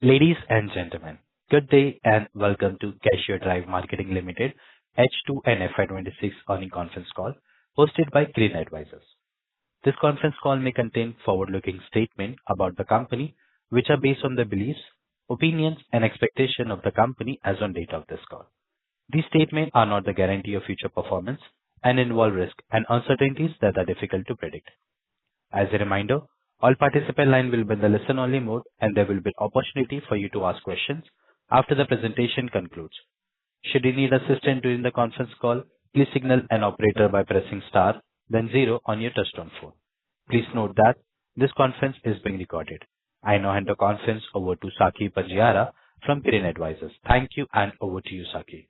Ladies and gentlemen, good day and welcome to Cashier Drive Marketing Limited H2 and FY26 earnings conference call hosted by Kirin Advisors. This conference call may contain forward-looking statements about the company, which are based on the beliefs, opinions, and expectation of the company as on date of this call. These statements are not the guarantee of future performance and involve risks and uncertainties that are difficult to predict. As a reminder, all participant line will be in the listen-only mode, and there will be an opportunity for you to ask questions after the presentation concludes. Should you need assistance during the conference call, please signal an operator by pressing star, then zero on your touchtone phone. Please note that this conference is being recorded. I now hand the conference over to Saki Panjiara from Kirin Advisors. Thank you, and over to you, Saki.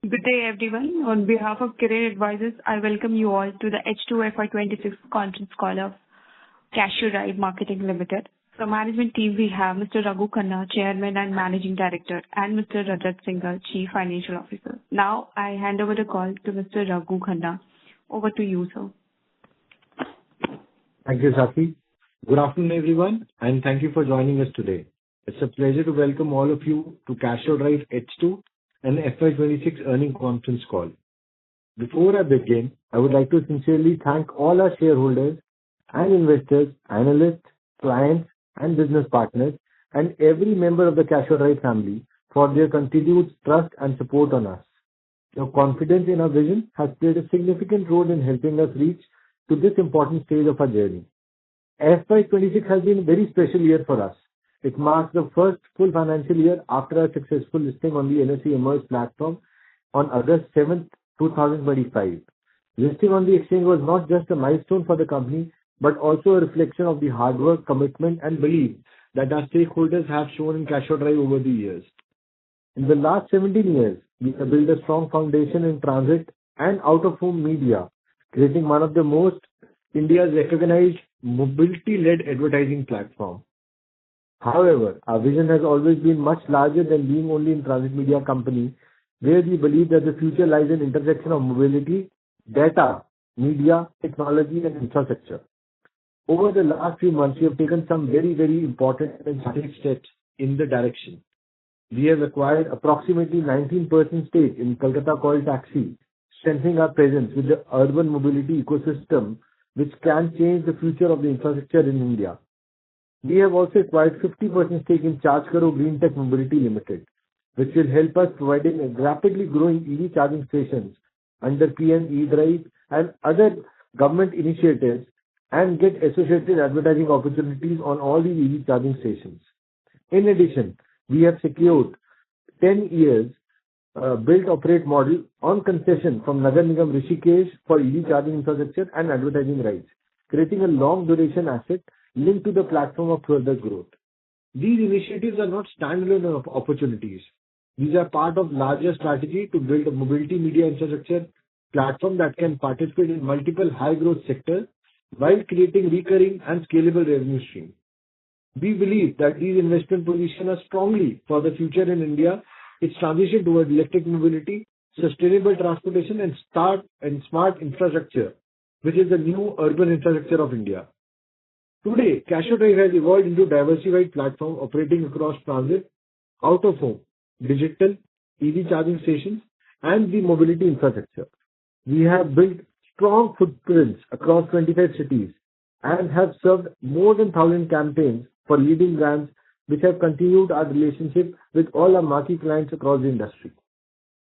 Good day, everyone. On behalf of Kirin Advisors, I welcome you all to the H2 FY26 conference call of Cashier Drive Marketing Limited. From management team, we have Mr. Raghu Khanna, Chairman and Managing Director, and Mr. Rajat Singhal, Chief Financial Officer. Now, I hand over the call to Mr. Raghu Khanna. Over to you, sir. Thank you, Saki. Good afternoon, everyone, and thank you for joining us today. It's a pleasure to welcome all of you to Cashier Drive H2 and FY26 earnings conference call. Before I begin, I would like to sincerely thank all our shareholders and investors, analysts, clients, and business partners, and every member of the Cashier Drive family for their continued trust and support on us. Your confidence in our vision has played a significant role in helping us reach to this important stage of our journey. FY26 has been a very special year for us. It marks the first full financial year after our successful listing on the NSE Emerge platform on August 7th, 2025. Listing on the exchange was not just a milestone for the company, but also a reflection of the hard work, commitment, and belief that our stakeholders have shown in Cashier Drive over the years. In the last 17 years, we have built a strong foundation in transit and out-of-home media, creating one of the most India's recognized mobility-led advertising platform. However, our vision has always been much larger than being only in transit media company, where we believe that the future lies in intersection of mobility, data, media, technology, and infrastructure. Over the last few months, we have taken some very, very important and strategic steps in the direction. We have acquired approximately 19% stake in Kolkata Call Taxi, strengthening our presence with the urban mobility ecosystem, which can change the future of the infrastructure in India. We have also acquired 50% stake in Charge Karo Green Tech Mobility Limited, which will help us providing a rapidly growing EV charging stations under PM E-Drive and other government initiatives and get associated advertising opportunities on all these EV charging stations. In addition, we have secured 10 years build-operate model on concession from Nagar Nigam Rishikesh for EV charging infrastructure and advertising rights, creating a long-duration asset linked to the platform of further growth. These initiatives are not standalone opportunities. These are part of larger strategy to build a mobility media infrastructure platform that can participate in multiple high-growth sectors while creating recurring and scalable revenue streams. We believe that these investment position us strongly for the future in India, its transition towards electric mobility, sustainable transportation, and smart infrastructure, which is the new urban infrastructure of India. Today, Cashier Drive has evolved into a diversified platform operating across transit, out-of-home, digital, EV charging stations, and the mobility infrastructure. We have built strong footprints across 25 cities and have served more than 1,000 campaigns for leading brands, which have continued our relationship with all our marquee clients across the industry.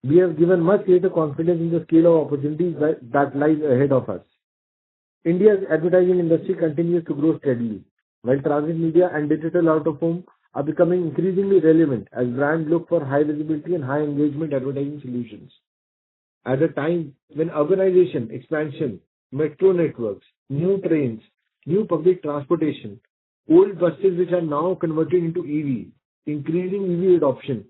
We have given much greater confidence in the scale of opportunities that lies ahead of us. India's advertising industry continues to grow steadily, while transit media and digital out-of-home are becoming increasingly relevant as brands look for high visibility and high engagement advertising solutions. At a time when urbanization, expansion, metro networks, new trains, new public transportation, old buses which are now converted into EV, increasing EV adoption,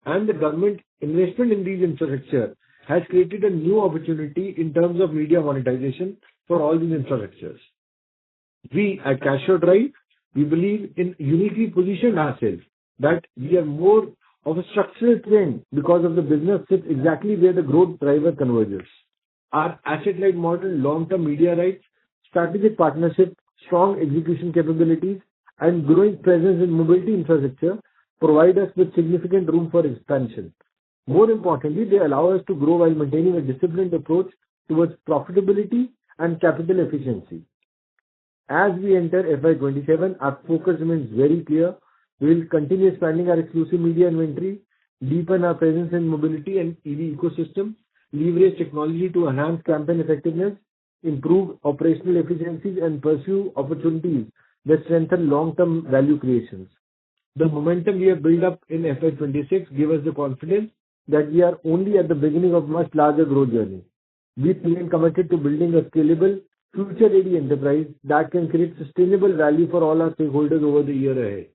and the government investment in these infrastructure has created a new opportunity in terms of media monetization for all these infrastructures. We at Cashier Drive, we believe in uniquely positioned ourselves that we are more of a structural trend because of the business sits exactly where the growth driver converges. Our asset-light model, long-term media rights, strategic partnership, strong execution capabilities, and growing presence in mobility infrastructure provide us with significant room for expansion. More importantly, they allow us to grow while maintaining a disciplined approach towards profitability and capital efficiency. As we enter FY27, our focus remains very clear. We will continue expanding our exclusive media inventory, deepen our presence in mobility and EV ecosystem, leverage technology to enhance campaign effectiveness, improve operational efficiencies, and pursue opportunities that strengthen long-term value creations. The momentum we have built up in FY26 give us the confidence that we are only at the beginning of much larger growth journey. We remain committed to building a scalable, future-ready enterprise that can create sustainable value for all our stakeholders over the year ahead.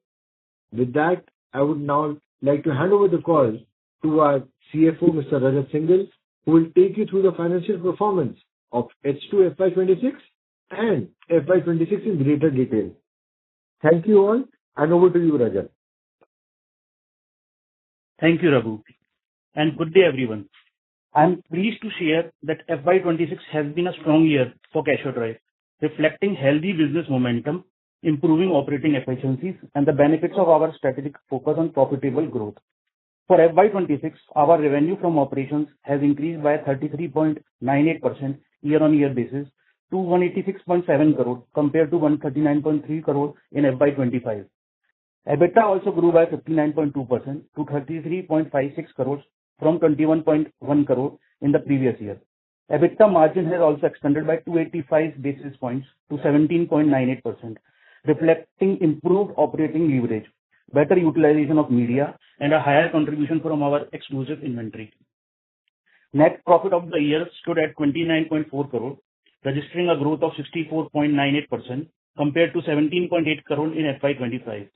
With that, I would now like to hand over the call to our CFO, Mr. Rajat Singhal, who will take you through the financial performance of H2 FY26 and FY26 in greater detail. Thank you all, and over to you, Rajat. Thank you, Raghu, and good day, everyone. I am pleased to share that FY26 has been a strong year for Cashier Drive, reflecting healthy business momentum, improving operating efficiencies, and the benefits of our strategic focus on profitable growth. For FY26, our revenue from operations has increased by 33.98% year-on-year basis to 186.7 crore compared to 139.3 crore in FY25. EBITDA also grew by 59.2% to 33.56 crores from 21.1 crore in the previous year. EBITDA margin has also expanded by 285 basis points to 17.98%, reflecting improved operating leverage, better utilization of media, and a higher contribution from our exclusive inventory. Net profit of the year stood at 29.4 crore, registering a growth of 64.98% compared to 17.8 crore in FY25.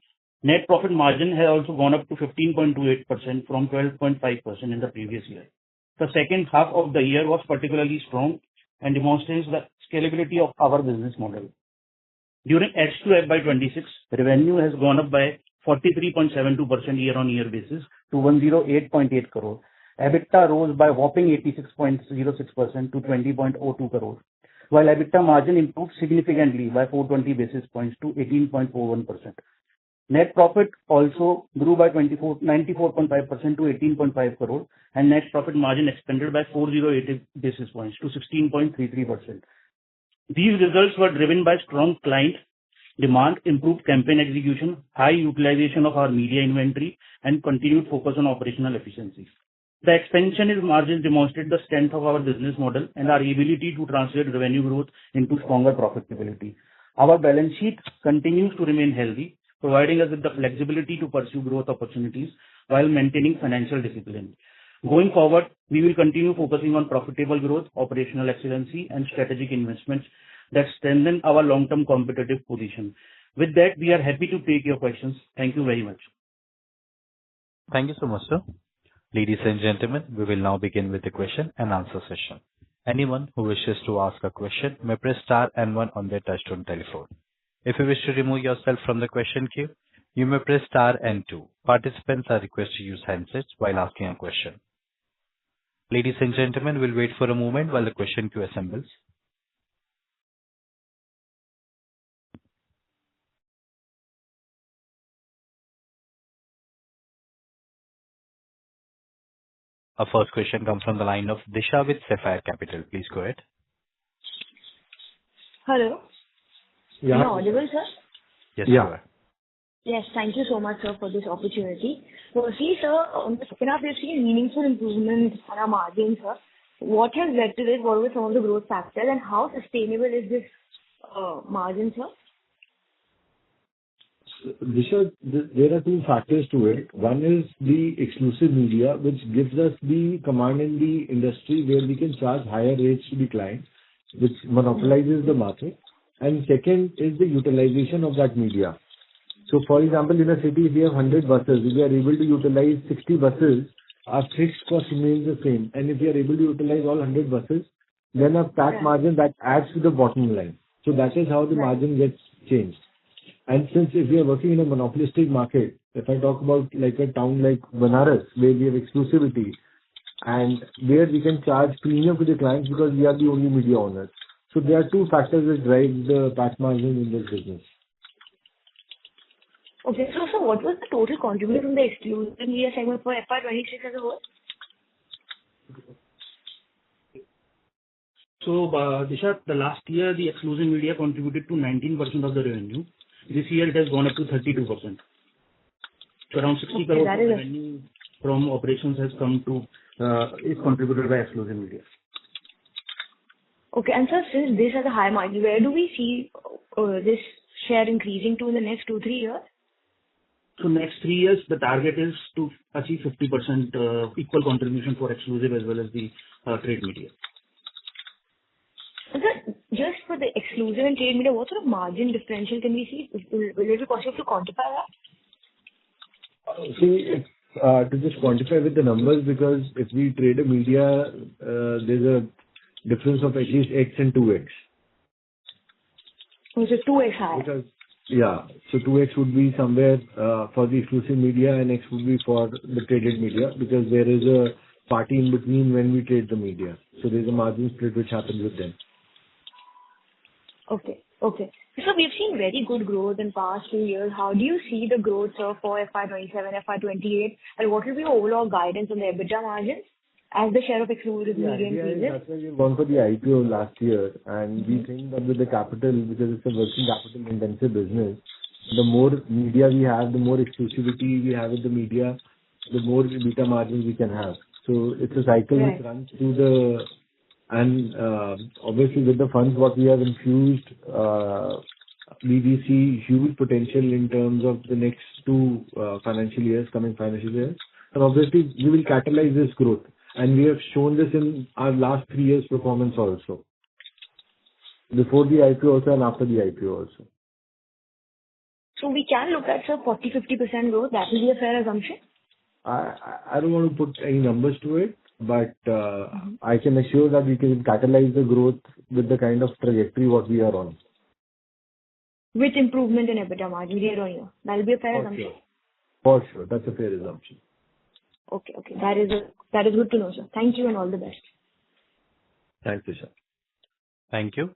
Net profit margin has also gone up to 15.28% from 12.5% in the previous year. The second half of the year was particularly strong and demonstrates the scalability of our business model. During H2 FY26, revenue has gone up by 43.72% year-on-year basis to 108.8 crore. EBITDA rose by whopping 86.06% to 20.02 crore, while EBITDA margin improved significantly by 420 basis points to 18.41%. Net profit also grew by 94.5% to 18.5 crore, and net profit margin expanded by 408 basis points to 16.33%. These results were driven by strong client demand, improved campaign execution, high utilization of our media inventory, and continued focus on operational efficiencies. The expansion in margins demonstrate the strength of our business model and our ability to translate revenue growth into stronger profitability. Our balance sheet continues to remain healthy, providing us with the flexibility to pursue growth opportunities while maintaining financial discipline. Going forward, we will continue focusing on profitable growth, operational excellency, and strategic investments that strengthen our long-term competitive position. With that, we are happy to take your questions. Thank you very much. Thank you so much, sir. Ladies and gentlemen, we will now begin with the question and answer session. Anyone who wishes to ask a question may press star and one on their touchtone telephone. If you wish to remove yourself from the question queue, you may press star and two. Participants are requested to use handsets while asking a question. Ladies and gentlemen, we'll wait for a moment while the question queue assembles. Our first question comes from the line of Disha with Sapphire Capital. Please go ahead. Hello. Yeah. Am I audible, sir? Yes, Yeah. you are. Yes, thank you so much, sir, for this opportunity. Firstly, sir, on the second half, we've seen meaningful improvement on our margin, sir. What has led to this? What were some of the growth factors, and how sustainable is this margin, sir? Disha, there are two factors to it. One is the exclusive media, which gives us the command in the industry where we can charge higher rates to the clients, which monopolizes the market. And second is the utilization of that media. So, for example, in a city, if we have 100 buses, if we are able to utilize 60 buses, our fixed cost remains the same. And if we are able to utilize all 100 buses, then our PAT margin that adds to the bottom line. So that is how the margin gets changed. And since if we are working in a monopolistic market, if I talk about like a town like Banaras, where we have exclusivity, and where we can charge premium to the clients because we are the only media owners. So there are two factors that drive the PAT margin in this business. Okay. So what was the total contribution from the exclusive media segment for FY26 as a whole? So, Disha, the last year, the exclusive media contributed to 19% of the revenue. This year, it has gone up to 32%. So around 60 crores of revenue from operations has come to, is contributed by exclusive media. Okay. And sir, since this has a high margin, where do we see this share increasing to in the next 2-3 years? So next 3 years, the target is to achieve 50% equal contribution for exclusive as well as the trade media. Sir, just for the exclusive and trade media, what sort of margin differential can we see? Will it be possible to quantify that? See, to just quantify with the numbers, because if we trade a media, there's a difference of at least X and 2X. Which is 2x higher. Because, yeah, so 2X would be somewhere for the exclusive media and X would be for the traded media, because there is a party in between when we trade the media. So there's a margin split which happens with them. Okay. Okay. So we've seen very good growth in past 2 years. How do you see the growth, sir, for FY27, FY28, and what will be your overall guidance on the EBITDA margins as the share of exclusive media increases? That's why we've gone for the IPO last year, and we think that with the capital, because it's a working capital intensive business, the more media we have, the more exclusivity we have with the media, the more EBITDA margins we can have. So it's a cycle which runs through the, and obviously with the funds what we have infused, we see huge potential in terms of the next 2 financial years, coming financial years. And obviously we will catalyze this growth. And we have shown this in our last 3 years performance also. Before the IPO also and after the IPO also. So we can look at, sir, 40-50% growth. That will be a fair assumption? I don't want to put any numbers to it, but I can assure that we can catalyze the growth with the kind of trajectory what we are on. With improvement in EBITDA margin year on year. That will be a fair assumption? For sure. That's a fair assumption. Okay. Okay. That is good to know, sir. Thank you and all the best. Thank you, sir. Thank you.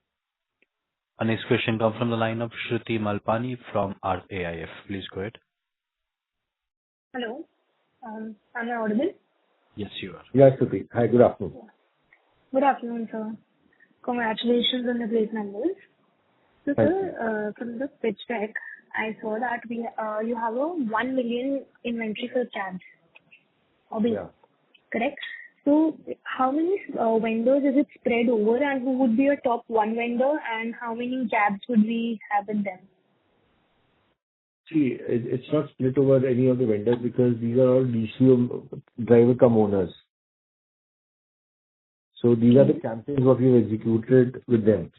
Our next question comes from the line of Shruti Malpani from RAIF. Please go ahead. Hello. Am I audible? Yes, you are. Yes, Shruti. Hi, good afternoon. Good afternoon, sir. Congratulations on the great numbers. So, sir, from the pitch deck, I saw that you have a 1 million inventory for cabs. Yeah. Correct? So, how many vendors is it spread over, and who would be your top 1 vendor, and how many cabs would we have in them? See, it's not split over any of the vendors because these are all DCO driver cum owners. So these are the campaigns what we've executed with them.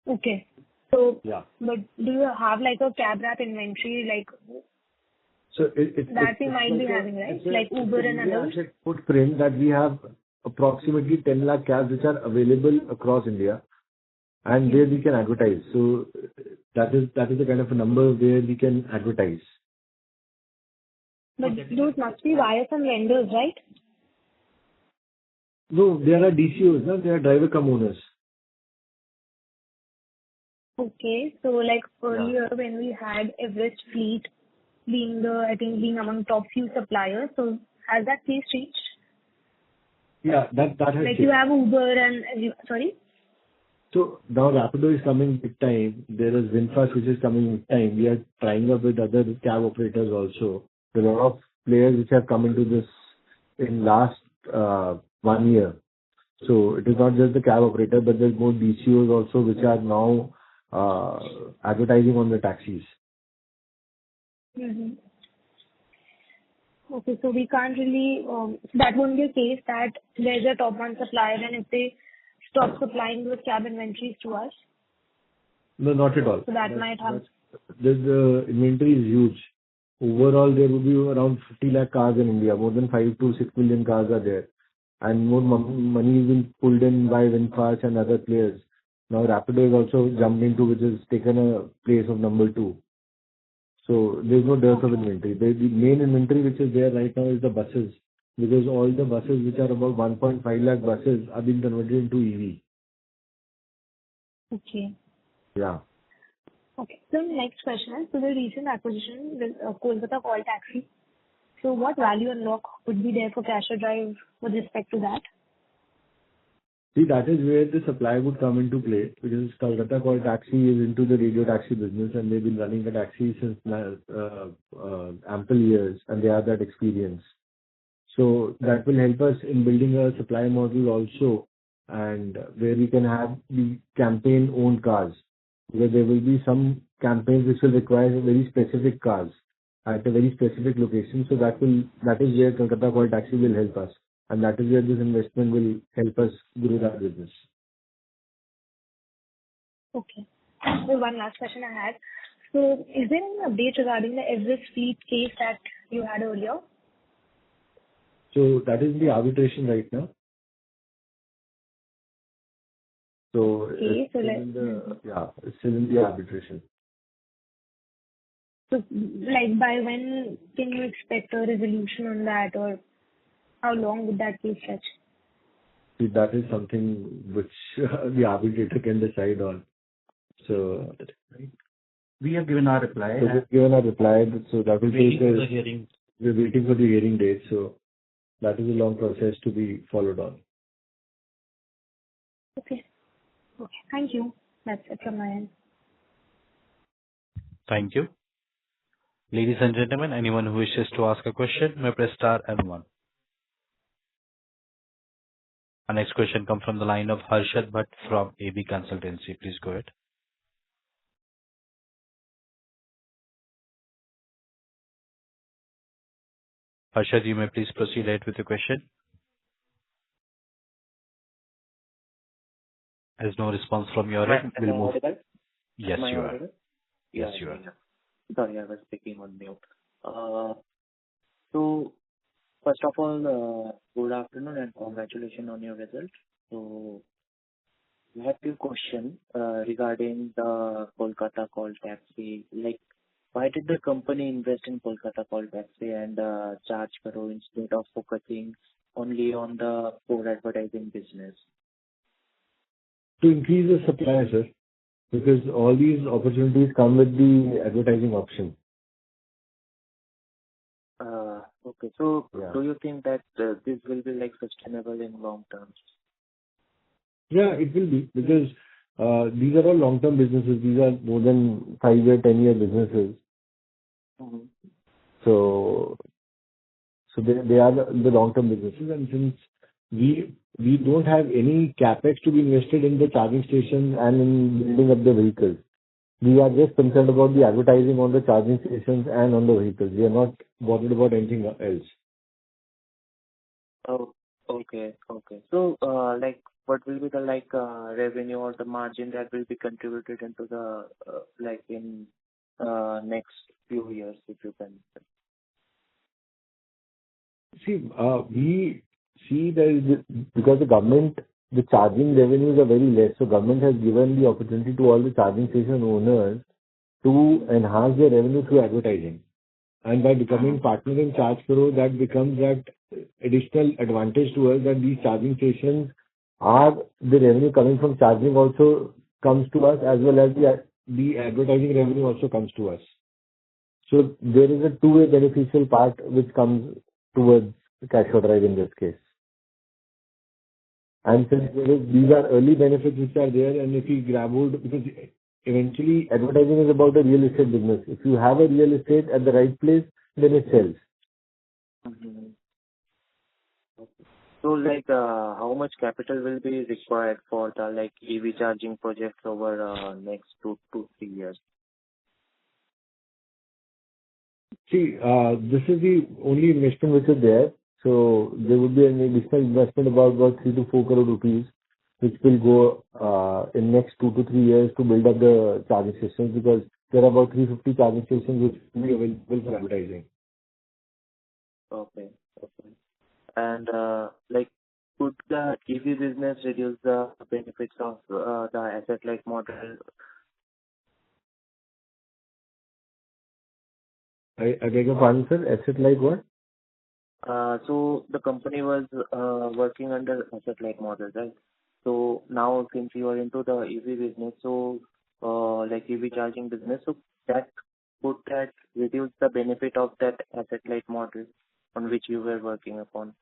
Okay. So, yeah. But do you have like a cab wrap inventory, like so it that we might be having, right? Like Uber and others? It's a footprint that we have approximately 10 lakh cabs which are available across India. And there we can advertise. So that is the kind of a number where we can advertise. But those must be via some vendors, right? No, they are DCOs, no? They are driver cum owners. Okay. So like earlier when we had Everest Fleet being being among top few suppliers, so has that piece changed? Yeah, that has like changed. You have Uber and sorry? So now Rapido is coming big time. There is VinFast which is coming big time. We are trying up with other cab operators also. There are a lot of players which have come into this in last 1 year. So it is not just the cab operator, but there's more DCOs also which are now advertising on the taxis. Mm-hmm. Okay, so we can't really, that won't be a case that there's a top 1 supplier and if they stop supplying those cab inventories to us? No, not at all. So that might have. The inventory is huge. Overall, there will be around 50 lakh cars in India. More than 5 to 6 million cars are there. And more money is being pulled in by VinFast and other players. Now Rapido is also jumped into, which has taken a place of number 2. So there's no dearth of inventory. The main inventory which is there right now is the buses. Because all the buses which are about 1.5 lakh buses are being converted into EV. Okay. Yeah. Okay. So next question is, so the recent acquisition with Kolkata Call Taxi. So what value unlock would be there for Cashier Drive with respect to that? See, that is where the supply would come into play, because Kolkata Call Taxi is into the radio taxi business, and they've been running the taxi since ample years, and they have that experience. So that will help us in building a supply model also, and where we can have the campaign-owned cars, where there will be some campaigns which will require very specific cars at a very specific location. So that is where Kolkata Call Taxi will help us, and that is where this investment will help us grow that business. Okay. So one last question I had. So is there any update regarding the Everest Fleet case that you had earlier? So that is the arbitration right now. So Okay, it's still in the arbitration. So like by when can you expect a resolution on that, or how long would that case stretch? See, that is something which the arbitrator can decide on. So We have given our reply. we've given a reply, so that will Waiting take for the hearing. we're waiting for the hearing date, so that is a long process to be followed on. Okay. Okay. Thank you. That's it from my end. Thank you. Ladies and gentlemen, anyone who wishes to ask a question may press star and one. Our next question comes from the line of Harshad Bhatt from AB Consultancy. Please go ahead. Harshad, you may please proceed ahead with your question. There's no response from your end. We'll move. Yes, you are. Yes, you are. Sorry, I was speaking on mute. So first of all, good afternoon and congratulations on your result. So I have few questions regarding the Kolkata Call Taxi. Like, why did the company invest in Kolkata Call Taxi and charge Karo instead of focusing only on the core advertising business? To increase the supply, sir, because all these opportunities come with the advertising option. Okay, so Yeah. do you think that this will be like sustainable in long term? Yeah, it will be, because these are all long-term businesses. These are more than 5-year, 10-year businesses. Mm-hmm. So they are the long-term businesses, and since we don't have any capex to be invested in the charging station and in building up the vehicles. We are just concerned about the advertising on the charging stations and on the vehicles. We are not bothered about anything else. Oh, okay. So, like, what will be the revenue or the margin that will be contributed into the in next few years, if you can? See, we see because the government, the charging revenues are very less, so government has given the opportunity to all the charging station owners to enhance their revenue through advertising. And by becoming partner in Charge Pro, that becomes that additional advantage to us, that these charging stations are the revenue coming from charging also comes to us, as well as the advertising revenue also comes to us. So there is a two-way beneficial part which comes towards Cashier Drive in this case. And since these are early benefits which are there, and if we grab hold, because eventually advertising is about a real estate business. If you have a real estate at the right place, then it sells. Mm-hmm. Okay. So, how much capital will be required for the EV charging projects over next 2 to 3 years? See, this is the only investment which is there. So there would be an additional investment about 3 to 4 crore rupees, which will go in next 2 to 3 years to build up the charging stations, because there are about 350 charging stations which will be available for advertising. Okay. And could the EV business reduce the benefits of the asset-light model? I beg your pardon, sir? Asset like what? So the company was working under asset-light model, right? So now since you are into the EV business, so like EV charging business. So that would that reduce the benefit of that asset light model on which you were working upon?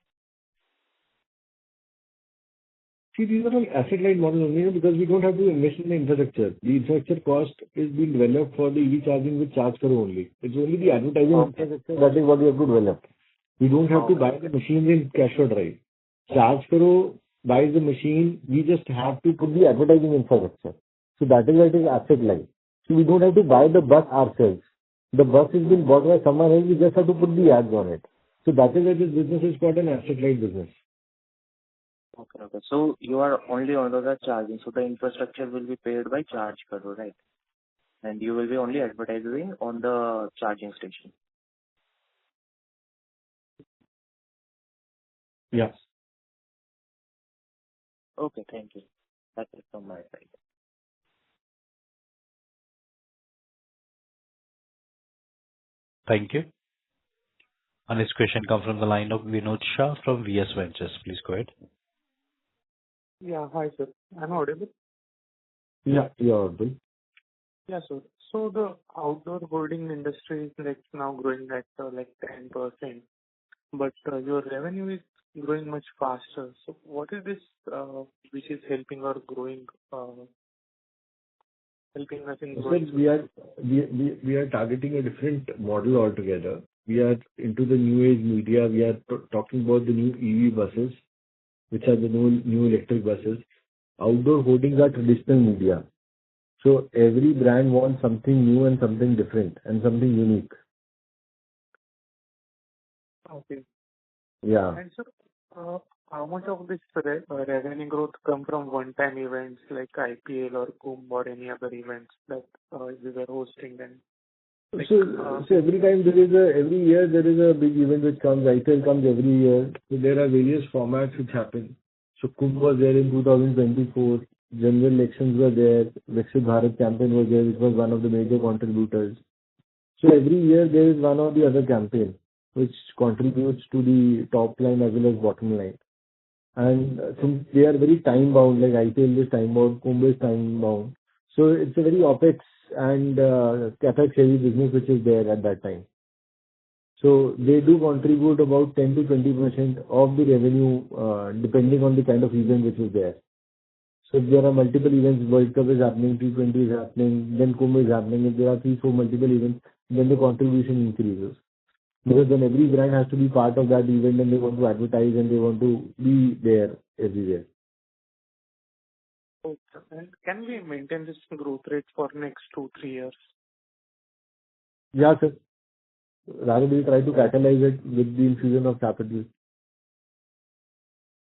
See, these are all asset-light models only, because we don't have to invest in the infrastructure. The infrastructure cost is being developed for the EV charging with Charge Karo only. It's only the advertising infrastructure that is what we have to develop. We don't have to buy the machines in cash or drive. Charge Karo buys the machine, we just have to put the advertising infrastructure. So that is why it is asset-light. So we don't have to buy the bus ourselves. The bus has been bought by someone else, we just have to put the ads on it. So that is why this business is called an asset-light business. Okay. So you are only under the charging. So the infrastructure will be paid by Charge Karo, right? And you will be only advertising on the charging station. Yes. Okay, thank you. That's it from my side. Thank you. Our next question comes from the line of Vinod Shah from VS Ventures. Please go ahead. Yeah. Hi, sir. I'm audible? Yeah, you are audible. Yeah, sir. So the outdoor hoarding industry is like now growing at like 10%, but your revenue is growing much faster. So what is this which is helping or growing, helping us in growing? Sir, we are targeting a different model altogether. We are into the new age media. We are talking about the new EV buses, which are the new electric buses. Outdoor hoardings are traditional media. So every brand wants something new and something different and something unique. Okay. Yeah. And sir, how much of this revenue growth come from one-time events like IPL or Kumbh or any other events that we were hosting then? So every year there is a big event which comes. IPL comes every year. So there are various formats which happen. So Kumbh was there in 2024. General elections were there. Viksit Bharat campaign was there, which was one of the major contributors. So every year there is one or the other campaign which contributes to the top line as well as bottom line. And since they are very time bound, like IPL is time bound, Kumbh is time bound. So it's a very OPEX and CapEx heavy business which is there at that time. So they do contribute about 10 to 20% of the revenue, depending on the kind of event which is there. So if there are multiple events, World Cup is happening, T20 is happening, then Kumbh is happening. If there are 3, 4 multiple events, then the contribution increases. Because then every brand has to be part of that event and they want to advertise and they want to be there everywhere. Okay. And can we maintain this growth rate for next 2-3 years? Yeah, sir. Rather we try to catalyze it with the infusion of capital.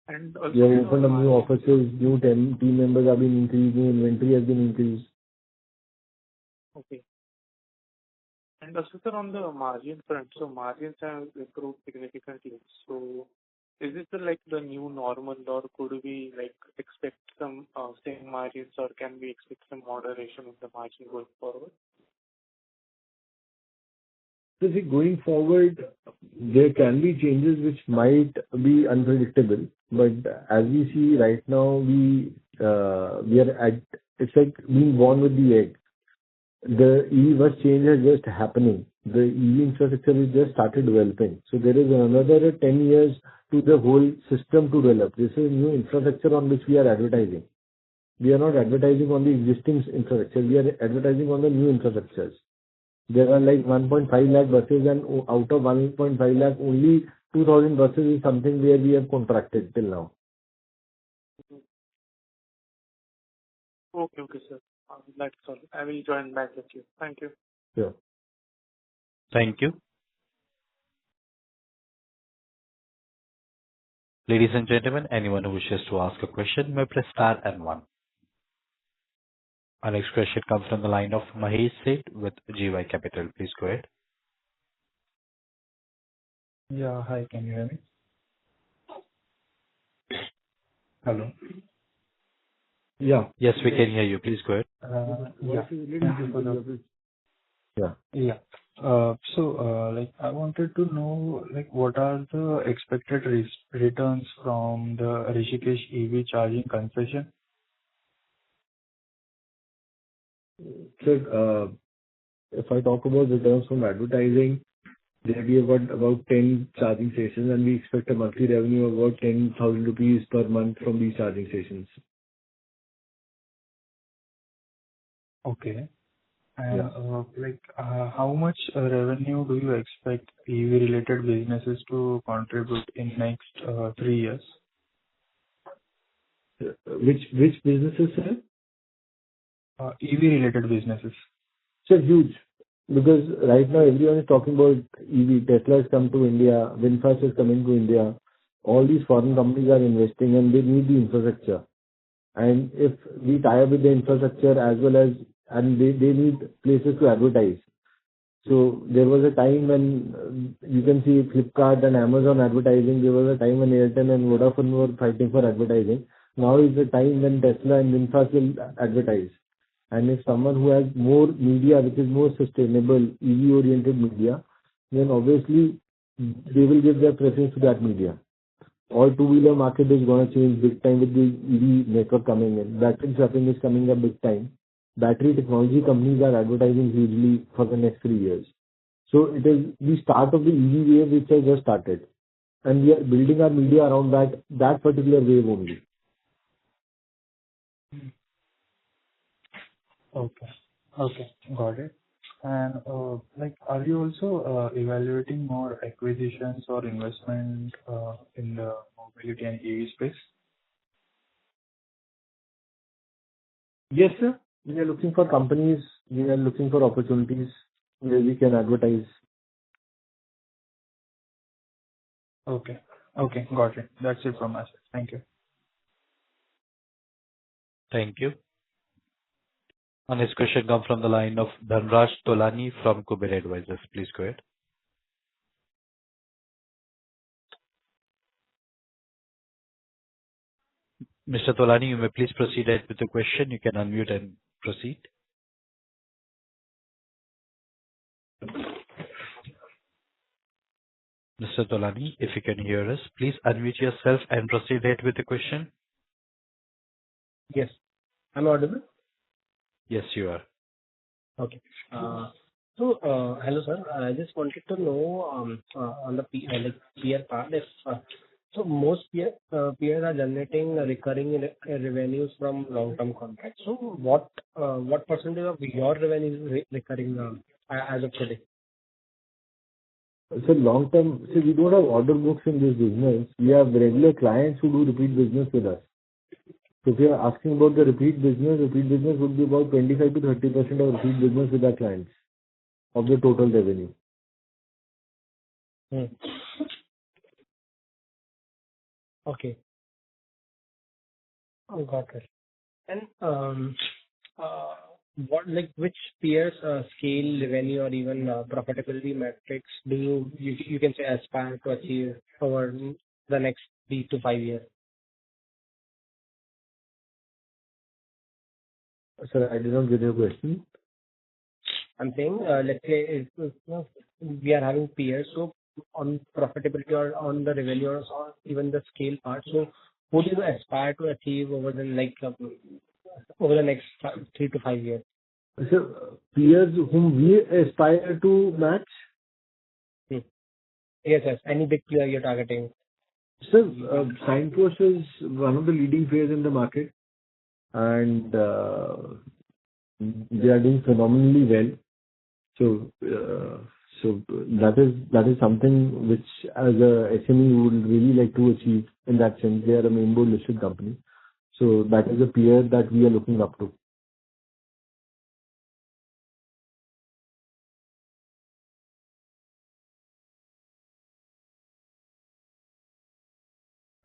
And also We have opened up new offices, new team members have been increased, new inventory has been increased. Okay. And also, sir, on the margin front, so margins have improved significantly. So is this like the new normal, or could we like expect some same margins, or can we expect some moderation in the margin going forward? So see, going forward, there can be changes which might be unpredictable, but as we see right now, we are at, it's like being born with the egg. The EV bus change is just happening. The EV infrastructure is just started developing. So there is another 10 years to the whole system to develop. This is new infrastructure on which we are advertising. We are not advertising on the existing infrastructure. We are advertising on the new infrastructures. There are like 1.5 lakh buses, and out of 1.5 lakh, only 2,000 buses is something where we have contracted till now. Okay, sir. That's all. I will join back with you. Thank you. Sure. Thank you. Ladies and gentlemen, anyone who wishes to ask a question may press star and 1. Our next question comes from the line of Mahesh Seth with GY Capital. Please go ahead. Yeah. Hi, can you hear me? Hello. Yeah. Yes, we can hear you. Please go ahead. Yeah. Thank you for the... Yeah. Yeah. Like, I wanted to know, like, what are the expected returns from the Rishikesh EV charging concession? Sir, if I talk about returns from advertising, there we have got about 10 charging stations, and we expect a monthly revenue of about 10,000 rupees per month from these charging stations. Okay. And Yeah. how much revenue do you expect EV-related businesses to contribute in next 3 years? Which businesses, sir? EV-related businesses. Sir, huge. Because right now everyone is talking about EV. Tesla has come to India, VinFast is coming to India. All these foreign companies are investing and they need the infrastructure. And if we tie up with the infrastructure as well as, and they need places to advertise. So there was a time when you can see Flipkart and Amazon advertising. There was a time when Airtel and Vodafone were fighting for advertising. Now is the time when Tesla and VinFast will advertise. And if someone who has more media, which is more sustainable, EV-oriented media, then obviously they will give their preference to that media. All two-wheeler market is going to change big time with the EV network coming in. Battery swapping is coming up big time. Battery technology companies are advertising hugely for the next 3 years. So it is the start of the EV wave which has just started. And we are building our media around that particular wave only. Okay. Okay, got it. And are you also evaluating more acquisitions or investment in the mobility and EV space? Yes, sir. We are looking for companies. We are looking for opportunities where we can advertise. Okay. Okay, got it. That's it from us. Thank you. Thank you. Our next question comes from the line of Dhanraj Tolani from Kirin Advisors. Please go ahead. Mr. Tolani, you may please proceed ahead with the question. You can unmute and proceed. Mr. Tolani, if you can hear us, please unmute yourself and proceed ahead with the question. Yes. I'm audible? Yes, you are. Okay. Hello, sir. I just wanted to know on the peer part, if most peers are generating recurring revenues from long-term contracts. So what percentage of your revenue is recurring as of today? So long term, we don't have order books in this business. We have regular clients who do repeat business with us. So if you are asking about the repeat business would be about 25 to 30% of repeat business with our clients of the total revenue. Okay. Got it. And which peers scale revenue or even profitability metrics do you can say aspire to achieve over the next 3 to 5 years? Sir, I did not get your question. I'm saying, let's say we are having peers, so on profitability or on the revenue or even the scale part. So what do you aspire to achieve over the next 3 to 5 years? So peers whom we aspire to match? Yes. Any big player you're targeting? Sir, Signpost is one of the leading players in the market, and they are doing phenomenally well. So that is something which as a SME would really like to achieve in that sense. They are a main board listed company. So that is a peer that we are looking up to.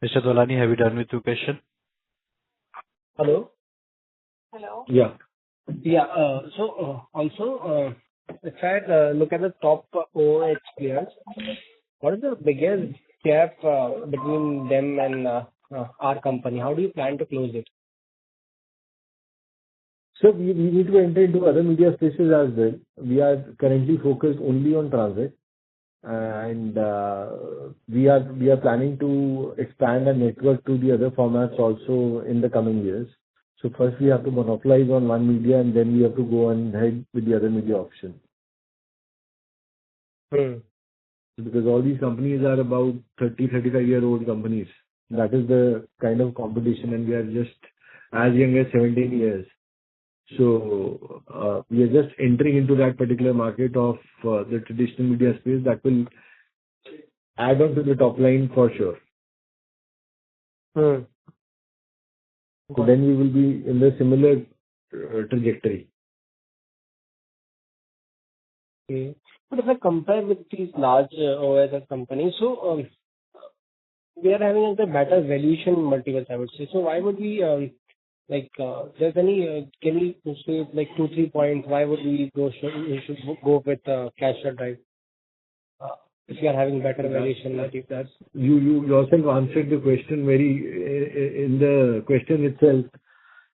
Mr. Tolani, have you done with your question? Hello? Yeah. Also, if I look at the top OH players, what is the biggest gap between them and our company? How do you plan to close it? So we need to enter into other media spaces as well. We are currently focused only on transit, and we are planning to expand our network to the other formats also in the coming years. So first we have to monopolize on one media, and then we have to go on ahead with the other media option. Because all these companies are about 35-year-old companies. That is the kind of competition, and we are just as young as 17 years. So we are just entering into that particular market of the traditional media space that will add on to the top line for sure. So then we will be in the similar trajectory. Okay. But if I compare with these large OSS companies, so we are having a better valuation multiples, I would say. So why would we there's any can we say like 2-3 points? Why would we should go with Cashier Drive if you are having better valuation multiples? You yourself answered the question in the question itself.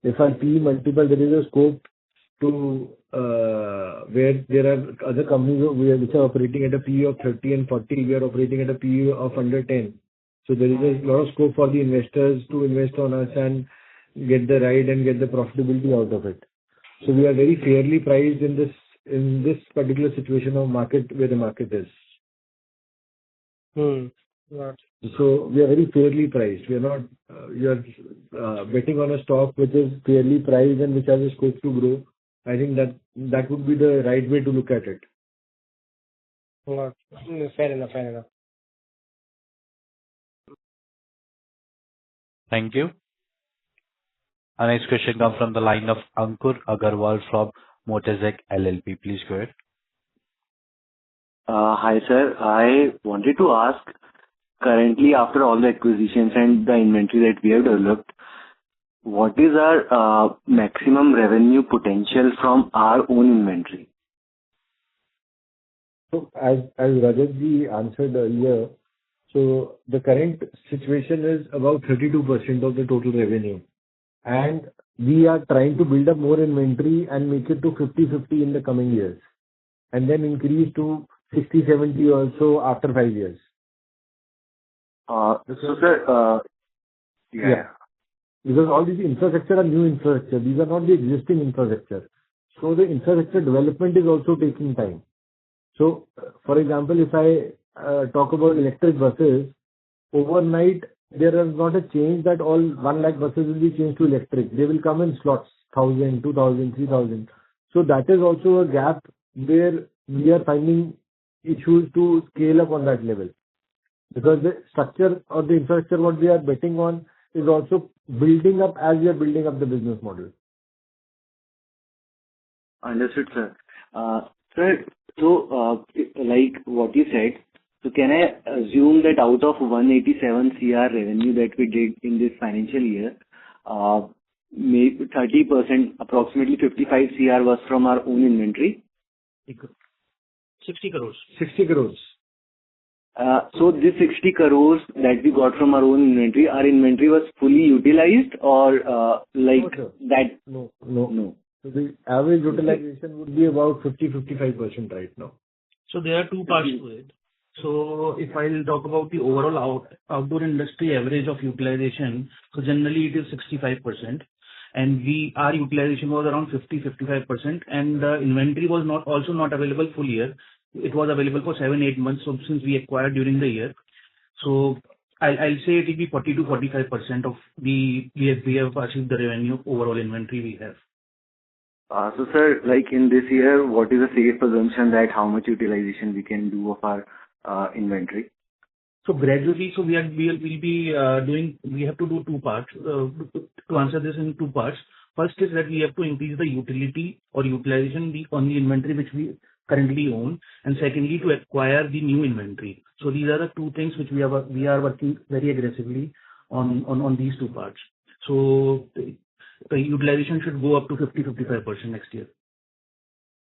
If our P multiple, there is a scope to where there are other companies which are operating at a PE of 30 and 40. We are operating at a PE of under 10. So there is a lot of scope for the investors to invest on us and get the ride and get the profitability out of it. So we are very fairly priced in this particular situation of market where the market is. So we are very fairly priced. We are not. You are betting on a stock which is fairly priced and which has a scope to grow. I think that would be the right way to look at it. Fair enough. Thank you. Our next question comes from the line of Ankur Agarwal from Motazek LLP. Please go ahead. Hi, sir. I wanted to ask, currently, after all the acquisitions and the inventory that we have developed, what is our maximum revenue potential from our own inventory? So as Rajat answered earlier, so the current situation is about 32% of the total revenue. And we are trying to build up more inventory and make it to 50-50 in the coming years. And then increase to 60-70 also after 5 years. So, sir, yeah. Because all these infrastructure are new infrastructure. These are not the existing infrastructure. So the infrastructure development is also taking time. So, for example, if I talk about electric buses, overnight there is not a change that all 1 lakh buses will be changed to electric. They will come in slots, 1,000, 2,000, 3,000. So that is also a gap where we are finding issues to scale up on that level. Because the structure or the infrastructure what we are betting on is also building up as we are building up the business model. Understood, sir. Sir, so like what you said, so can I assume that out of 187 CR revenue that we did in this financial year, maybe 30%, approximately 55 CR was from our own inventory? 60 crores. 60 crores. So this 60 crores that we got from our own inventory, our inventory was fully utilized or that? No. So the average utilization would be about 50-55% right now. So there are two parts to it. So if I'll talk about the overall outdoor industry average of utilization, so generally it is 65%. And our utilization was around 50-55%, and the inventory was also not available full year. It was available for 7-8 months. So since we acquired during the year, so I'll say it will be 40-45% of we have achieved the revenue overall inventory we have. So sir, like in this year, what is a safe assumption that how much utilization we can do of our inventory? So gradually, so we have to do two parts. To answer this in two parts. First is that we have to increase the utility or utilization on the inventory which we currently own, and secondly to acquire the new inventory. So these are the two things which we are working very aggressively on these two parts. So the utilization should go up to 50-55% next year.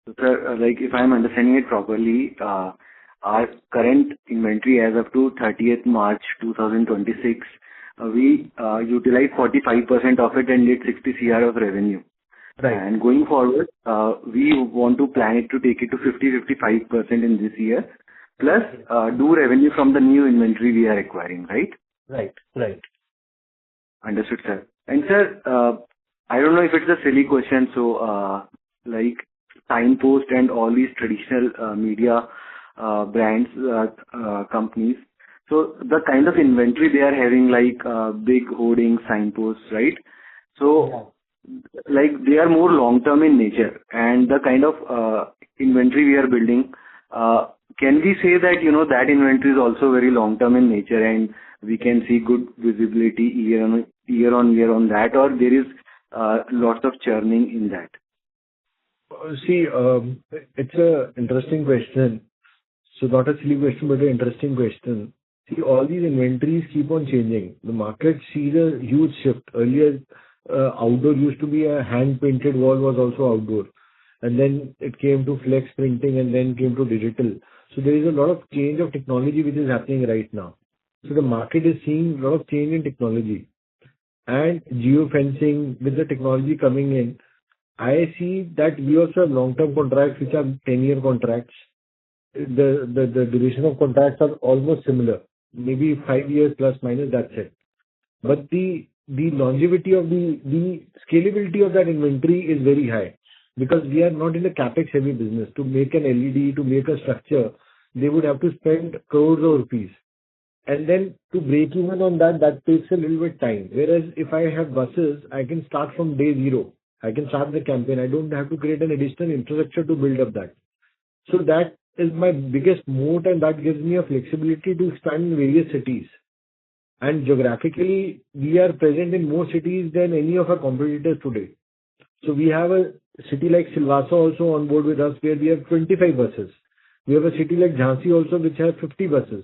So sir, like if I'm understanding it properly, our current inventory as of to 30th March 2026, we utilize 45% of it and did 60 CR of revenue. Right. And going forward, we want to plan it to take it to 50-55% in this year, plus do revenue from the new inventory we are acquiring, right? Right. Understood, sir. And sir, I don't know if it's a silly question. So, like signpost and all these traditional media brands, companies. So the kind of inventory they are having, like big hoarding signposts, right? So, like they are more long term in nature, and the kind of inventory we are building, can we say that that inventory is also very long term in nature, and we can see good visibility year on year on that, or there is lots of churning in that? See, it's a interesting question. So not a silly question, but an interesting question. See, all these inventories keep on changing. The market sees a huge shift. Earlier, outdoor used to be a hand-painted wall was also outdoor. And then it came to flex printing and then came to digital. So there is a lot of change of technology which is happening right now. So the market is seeing a lot of change in technology. And geofencing, with the technology coming in, I see that we also have long-term contracts which are 10-year contracts. The duration of contracts are almost similar, maybe 5 years plus minus, that's it. But the longevity of the scalability of that inventory is very high, because we are not in the capex heavy business. To make an LED, to make a structure, they would have to spend crores of rupees. And then to break even on that takes a little bit time. Whereas if I have buses, I can start from day zero. I can start the campaign. I don't have to create an additional infrastructure to build up that. So that is my biggest moat, and that gives me a flexibility to expand in various cities. And geographically, we are present in more cities than any of our competitors today. So we have a city like Silvassa also on board with us, where we have 25 buses. We have a city like Jhansi also, which has 50 buses.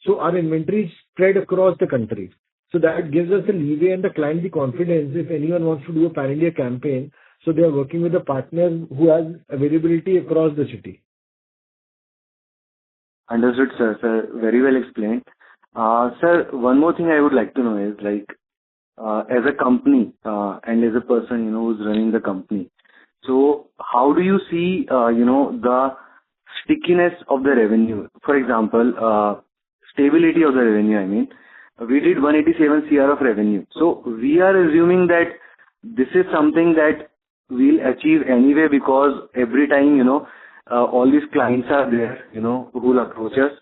So our inventory is spread across the country. So that gives us the leeway and the client the confidence if anyone wants to do a pan-India campaign. So they are working with a partner who has availability across the city. Understood, sir. Sir, very well explained. Sir, one more thing I would like to know is, like, as a company and as a person, who's running the company. So how do you see, the stickiness of the revenue? For example, stability of the revenue, I mean. We did 187 CR of revenue. So we are assuming that this is something that we'll achieve anyway, because every time, all these clients are there, who will approach us.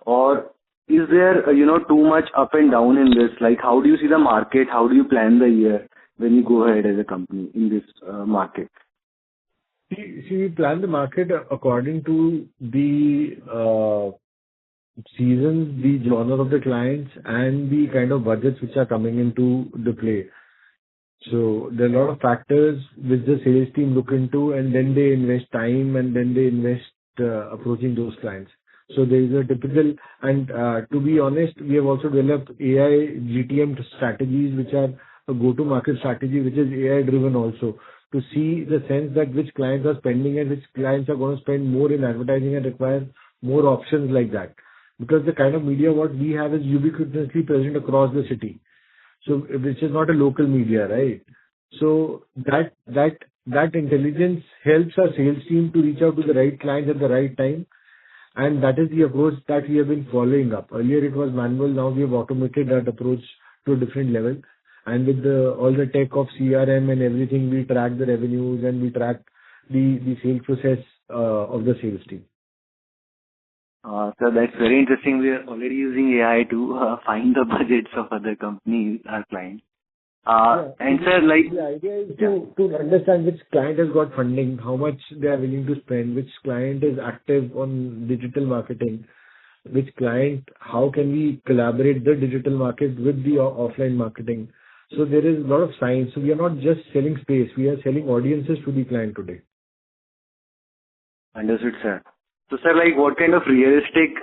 Or is there, too much up and down in this? Like, how do you see the market? How do you plan the year when you go ahead as a company in this market? See, we plan the market according to the seasons, the genre of the clients, and the kind of budgets which are coming into the play. So there are a lot of factors which the sales team look into, and then they invest time, and then they invest approaching those clients. So there is a typical, and to be honest, we have also developed AI GTM strategies, which are a go-to-market strategy, which is AI driven also, to see the sense that which clients are spending and which clients are going to spend more in advertising and require more options like that. Because the kind of media what we have is ubiquitously present across the city. So which is not a local media, right? So that intelligence helps our sales team to reach out to the right clients at the right time. And that is the approach that we have been following up. Earlier it was manual, now we have automated that approach to a different level. And with all the tech of CRM and everything, we track the revenues and we track the sales process of the sales team. So that's very interesting. We are already using AI to find the budgets of other companies, our clients. And sir, like, the idea is to understand which client has got funding, how much they are willing to spend, which client is active on digital marketing, which client, how can we collaborate the digital market with the offline marketing. So there is a lot of science. So we are not just selling space, we are selling audiences to the client today. Understood, sir. So, sir, like, what kind of realistic,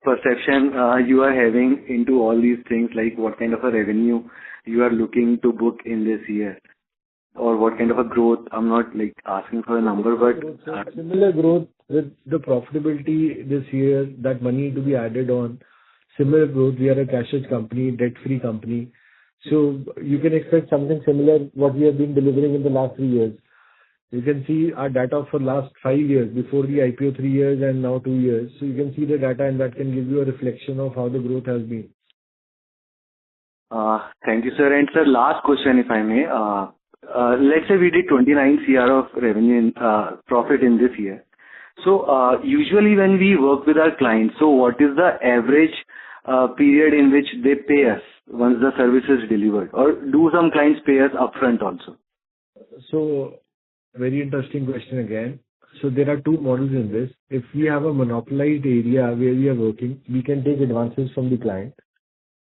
perception you are having into all these things? Like, what kind of a revenue you are looking to book in this year, or what kind of a growth? I'm not like asking for a number, but similar growth with the profitability this year. That money to be added on. Similar growth. We are a cashless company, debt-free company. So you can expect something similar what we have been delivering in the last 3 years. You can see our data for last 5 years, before the IPO 3 years and now 2 years. So you can see the data, and that can give you a reflection of how the growth has been. Thank you, sir. And sir, last question, if I may. Let's say we did 29 CR of revenue in profit in this year. So, usually when we work with our clients, so what is the average period in which they pay us once the service is delivered? Or do some clients pay us upfront also? So, very interesting question again. So there are two models in this. If we have a monopolized area where we are working, we can take advances from the client.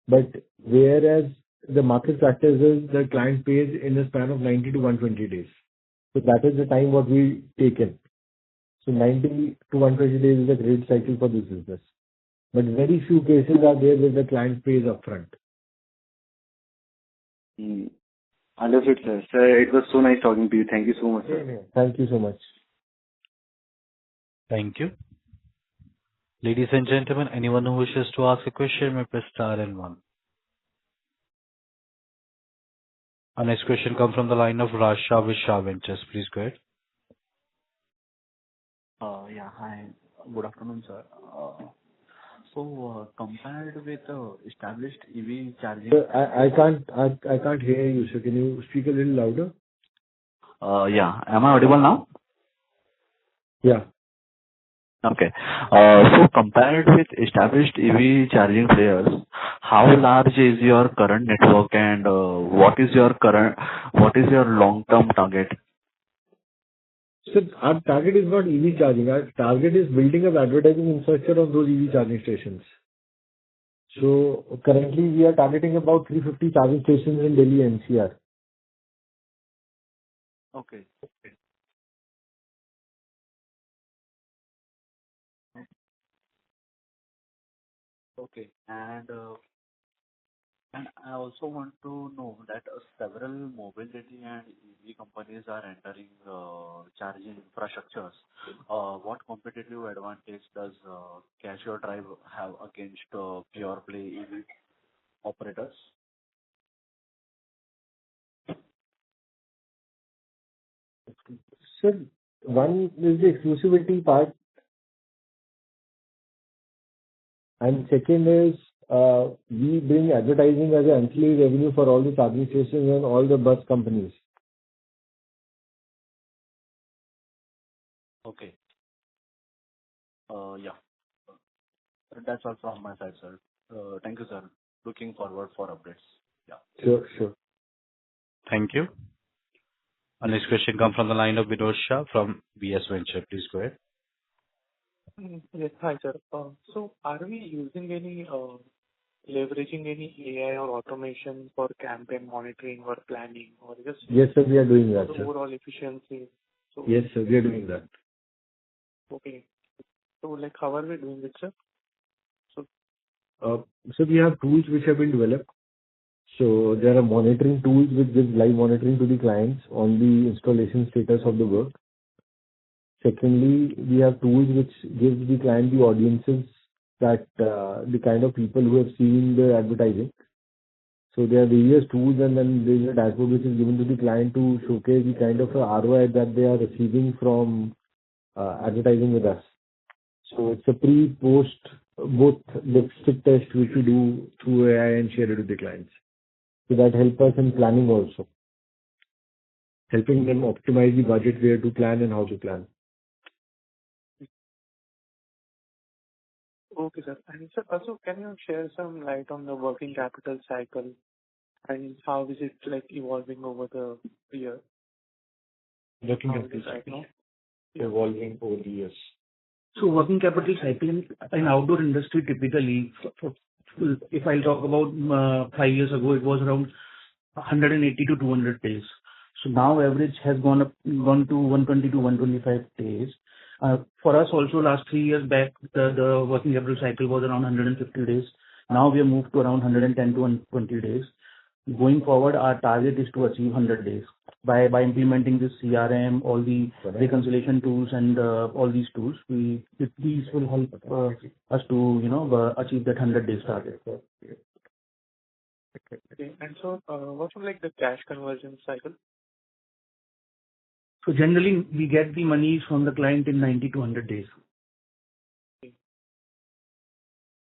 But whereas the market practice is the client pays in a span of 90 to 120 days. So that is the time what we take in. So 90 to 120 days is a great cycle for this business. But very few cases are there where the client pays upfront. Understood, sir. Sir, it was so nice talking to you. Thank you so much, sir. Yeah. Thank you so much. Thank you. Ladies and gentlemen, anyone who wishes to ask a question may press star and one. Our next question comes from the line of Rasha with Shah Ventures. Please go ahead. Yeah. Hi. Good afternoon, sir. Compared with established EV charging. Sir, I can't hear you. So can you speak a little louder? Yeah. Am I audible now? Yeah. Okay. Compared with established EV charging players, how large is your current network and what is your long-term target? So our target is not EV charging. Our target is building up advertising infrastructure on those EV charging stations. So currently we are targeting about 350 charging stations in Delhi NCR. Okay. Okay. And I also want to know that several mobility and EV companies are entering charging infrastructures. What competitive advantage does Cashier Drive have against pure play EV operators? Sir, one is the exclusivity part, and second is we bring advertising as an ancillary revenue for all the charging stations and all the bus companies. Okay. Yeah. That's all from my side, sir. Thank you, sir. Looking forward for updates. Yeah. Sure. Thank you. Our next question comes from the line of Vinod Shah from BS Venture. Please go ahead. Yes. Hi, sir. So are we using leveraging any AI or automation for campaign monitoring or planning or just? Yes, sir, we are doing that, sir. Overall efficiency? So, yes, sir, we are doing that. Okay. So how are we doing it, sir? So we have tools which have been developed. So there are monitoring tools which give live monitoring to the clients on the installation status of the work. Secondly, we have tools which give the client the audiences that the kind of people who have seen the advertising. So there are various tools, and then there is a dashboard which is given to the client to showcase the kind of ROI that they are receiving from advertising with us. So it's a pre-post both lipstick test which we do through AI and share it with the clients. So that helps us in planning also, helping them optimize the budget, where to plan and how to plan. Okay, sir. And sir, also, can you share some light on the working capital cycle and how is it evolving over the year? Working capital cycle evolving over the years. So working capital cycle in outdoor industry typically, if I talk about 5 years ago, it was around 180 to 200 days. So now average has gone to 120 to 125 days. For us also last 3 years back, the working capital cycle was around 150 days. Now we have moved to around 110 to 120 days. Going forward, our target is to achieve 100 days by implementing this CRM, all the reconciliation tools and all these tools. These will help us to achieve that 100 days target. Okay. And so, what's the cash conversion cycle? So generally, we get the money from the client in 90 to 100 days. Okay.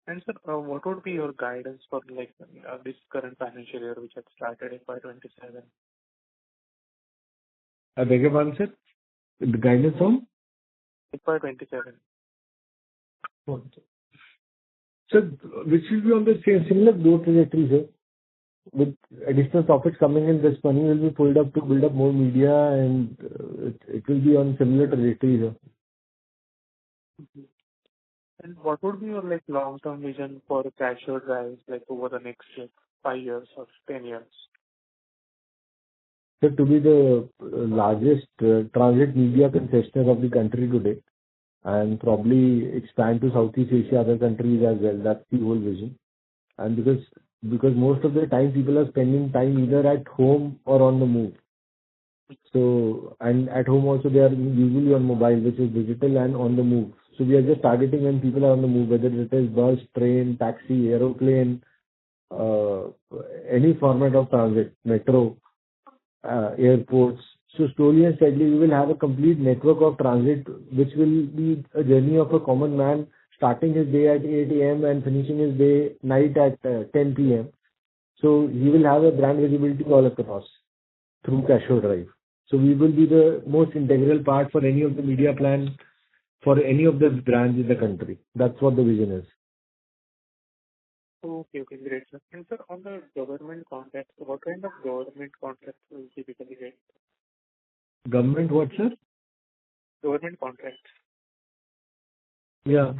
And sir, what would be your guidance for like this current financial year which has started FY27? I beg your pardon, sir? The guidance on? FY27. So which will be on the similar growth trajectory, sir. With additional profits coming in, this money will be pulled up to build up more media, and it will be on similar trajectory, sir. And what would be your like long-term vision for cashier drives like over the next 5 years or 10 years? So to be the largest transit media concessionaire of the country today, and probably expand to Southeast Asia, other countries as well. That's the whole vision. And because most of the time people are spending time either at home or on the move. So, and at home also they are usually on mobile, which is digital and on the move. So we are just targeting when people are on the move, whether it is bus, train, taxi, aeroplane, any format of transit, metro, airports. So slowly and steadily, we will have a complete network of transit, which will be a journey of a common man, starting his day at 8 a.m. and finishing his day night at 10 p.m. So he will have a brand visibility all across through Casio Drive. So we will be the most integral part for any of the media plan for any of the brands in the country. That's what the vision is. Okay, great, sir. And sir, on the government contracts, what kind of government contracts will you typically get? Government what, sir? Government contracts. Yeah.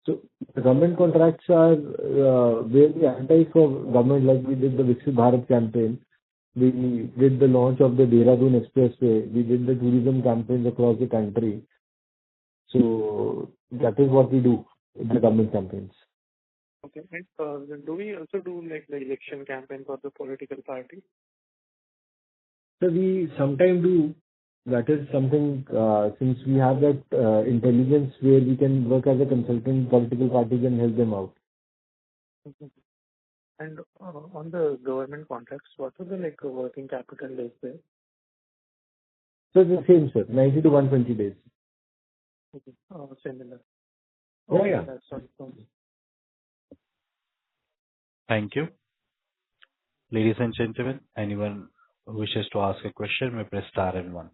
So the government contracts are where we advertise for government, like we did the Viksit Bharat campaign. We did the launch of the Dehradun Expressway. We did the tourism campaigns across the country. So that is what we do in the government campaigns. Okay. And do we also do like the election campaign for the political party? So we sometimes do. That is something, since we have that intelligence where we can work as a consultant, political parties and help them out. Mhm. And on the government contracts, what are the like working capital days there? So it's the same, sir, 90 to 120 days. Okay. Similar. Oh, Okay, yeah. that's all. Thank you. Ladies and gentlemen, anyone who wishes to ask a question may press star and one.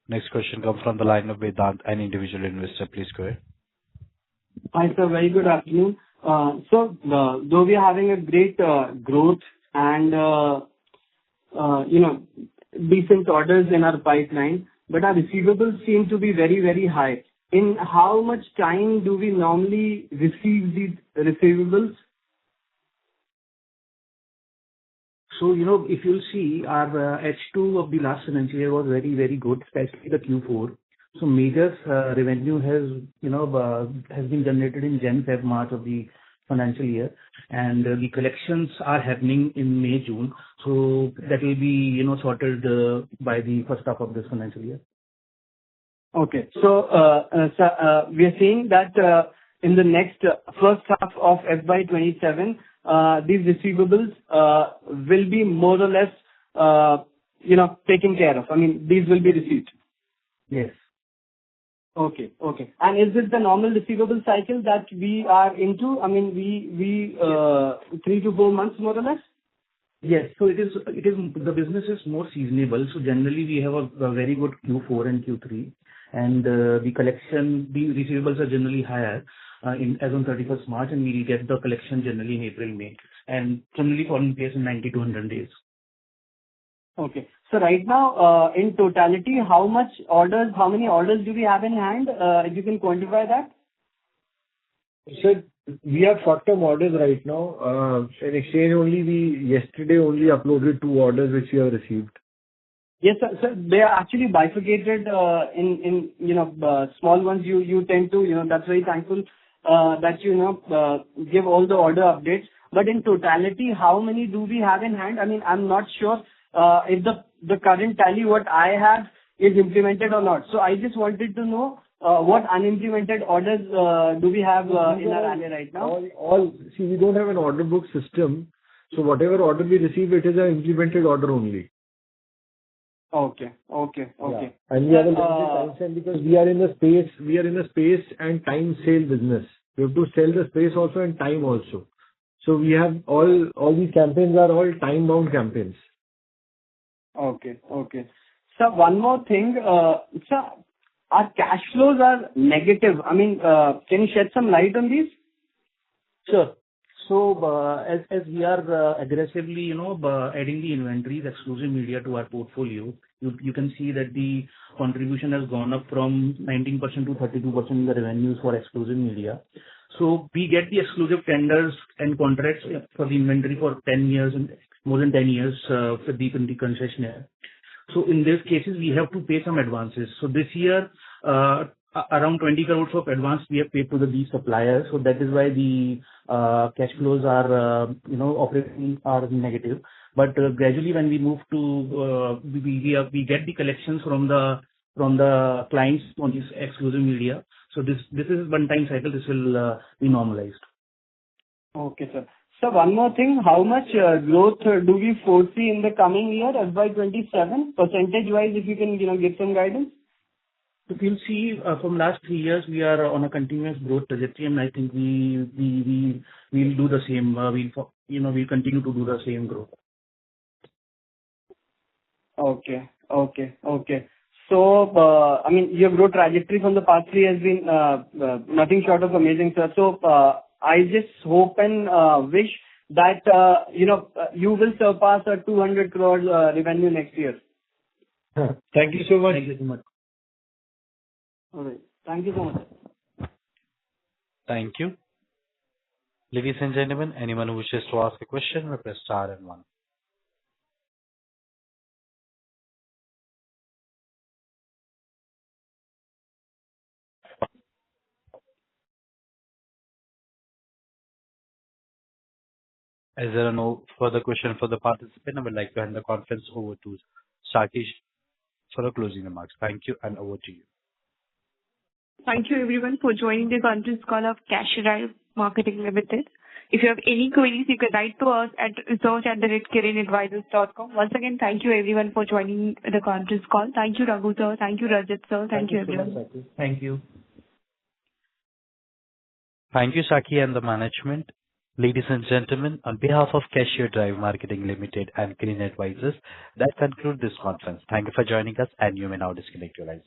Next question comes from the line of Vedant, an individual investor. Please go ahead. Hi, sir. Very good afternoon. So, though we are having a great growth and decent orders in our pipeline, but our receivables seem to be very, very high. In how much time do we normally receive these receivables? So, if you'll see, our H2 of the last financial year was very, very good, especially the Q4. So major revenue has been generated in Jan, Feb, March of the financial year, and the collections are happening in May, June. So that will be, sorted by the first half of this financial year. Okay. So, we are saying that in the next first half of FY27, these receivables will be more or less, taken care of. I mean, these will be received. Yes. Okay. And is this the normal receivable cycle that we are into? I mean, we 3 to 4 months more or less? Yes. So it is the business is more seasonable. So generally we have a very good Q4 and Q3, and the receivables are generally higher as on 31st March, and we get the collection generally in April, May, and generally falling place in 90 to 100 days. Okay. So right now, in totality, how many orders do we have in hand? If you can quantify that? Sir, we have short-term orders right now. In exchange yesterday only uploaded 2 orders which we have received. Yes, sir. So they are actually bifurcated in small ones. You tend to, that's very thankful that give all the order updates. But in totality, how many do we have in hand? I mean, I'm not sure if the current tally what I have is implemented or not. So I just wanted to know what unimplemented orders do we have in our array right now? See, we don't have an order book system. So whatever order we receive, it is an implemented order only. Okay. Yeah. And we have a limited time frame because we are in the space and time sale business. We have to sell the space also and time also. So we have all these campaigns are all time-bound campaigns. Okay. Sir, one more thing. Sir, our cash flows are negative. I mean, can you shed some light on these? Sure. So, as we are aggressively, adding the inventories, exclusive media to our portfolio, you can see that the contribution has gone up from 19% to 32% in the revenues for exclusive media. So we get the exclusive tenders and contracts for the inventory for 10 years and more than 10 years for the concessionaire. So in these cases, we have to pay some advances. So this year, around 20 crores of advance we have paid to these suppliers. So that is why the cash flows are, operating are negative. But gradually, when we move to, we get the collections from the clients on this exclusive media. So this is one-time cycle. This will be normalized. Okay, sir. So one more thing, how much growth do we foresee in the coming year, FY27, percentage-wise, if you can, give some guidance? So you'll see from last 3 years, we are on a continuous growth trajectory, and I think we'll do the same. We'll continue to do the same growth. Okay. So, your growth trajectory from the past 3 has been nothing short of amazing, sir. So, I just hope and wish that, you will surpass 200 crores revenue next year. Thank you so much. Thank you so much. All right. Thank you so much. Thank you. Ladies and gentlemen, anyone who wishes to ask a question may press star and 1. As there are no further questions for the participant, I would like to hand the conference over to Sakish for the closing remarks. Thank you, and over to you. Thank you everyone for joining the conference call of Cashier Marketing Limited. If you have any queries, you can write to us at research@kirinadvisors.com. Once again, thank you everyone for joining the conference call. Thank you, Raghu sir. Thank you, Rajat sir. Thank you everyone. So much, Thank you. Thank you, Saki and the management. Ladies and gentlemen, on behalf of Cashier Drive Marketing Limited and Kirin Advisors, that concludes this conference. Thank you for joining us, and you may now disconnect your lines.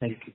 Thank you.